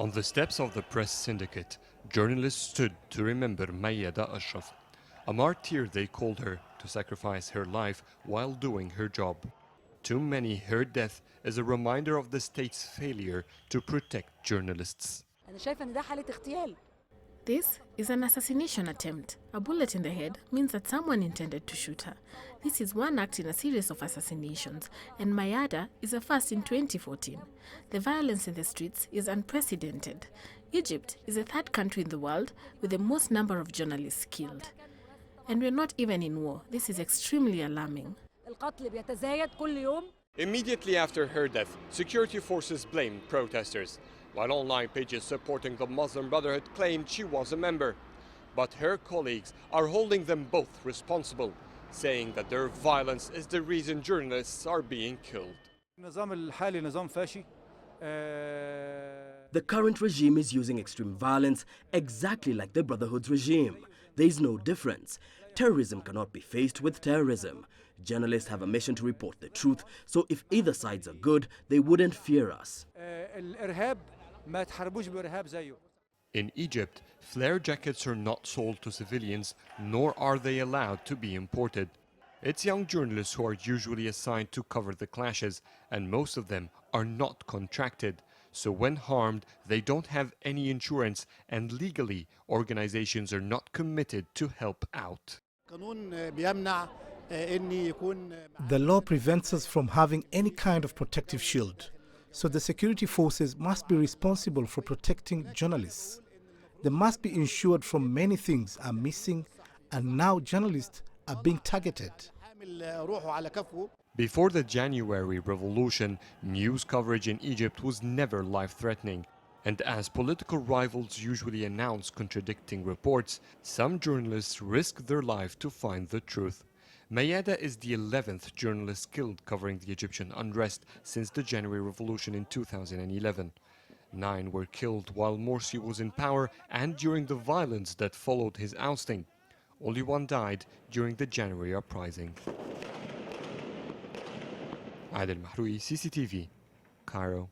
On the steps of the press syndicate, journalists stood to remember Mayada Ashara, a martyr they called her, to sacrifice her life while doing her job. To many, her death is a reminder of the state's failure to protect journalists. This is an assassination attempt. A bullet in the head means that someone intended to shoot her. This is one act in a series of assassinations, and Mayada is a first in 2014. The violence in the streets is unprecedented. Egypt is the third country in the world with the most number of journalists killed. And we're not even in war. This is extremely alarming. Immediately after her death, security forces blamed protesters, while online pages supporting the Muslim Brotherhood claimed she was a member. But her colleagues are holding them both responsible, saying that their violence is the reason journalists are being killed. The current regime is using extreme violence exactly like the Brotherhood's regime. There is no difference. Terrorism cannot be faced with terrorism. Journalists have a mission to report the truth, so if either sides are good, they wouldn't fear us. In Egypt, flare jackets are not sold to civilians, nor are they allowed to be imported. It's young journalists who are usually assigned to cover the clashes, and most of them are not contracted. So when harmed, they don't have any insurance, and legally, organizations are not committed to help out. The law prevents us from having any kind of protective shield. So the security forces must be responsible for protecting journalists. They must be insured from many things are missing, and now journalists are being targeted. Before the January revolution, news coverage in Egypt was never life-threatening. And as political rivals usually announce contradicting reports, some journalists risk their life to find the truth. Mayada is the 11th journalist killed covering the Egyptian unrest since the January Revolution in 2011. 9 were killed while Morsi was in power and during the violence that followed his ousting. Only 1 died during the January uprising. ADEL MAHROUKY, CCTV, Cairo.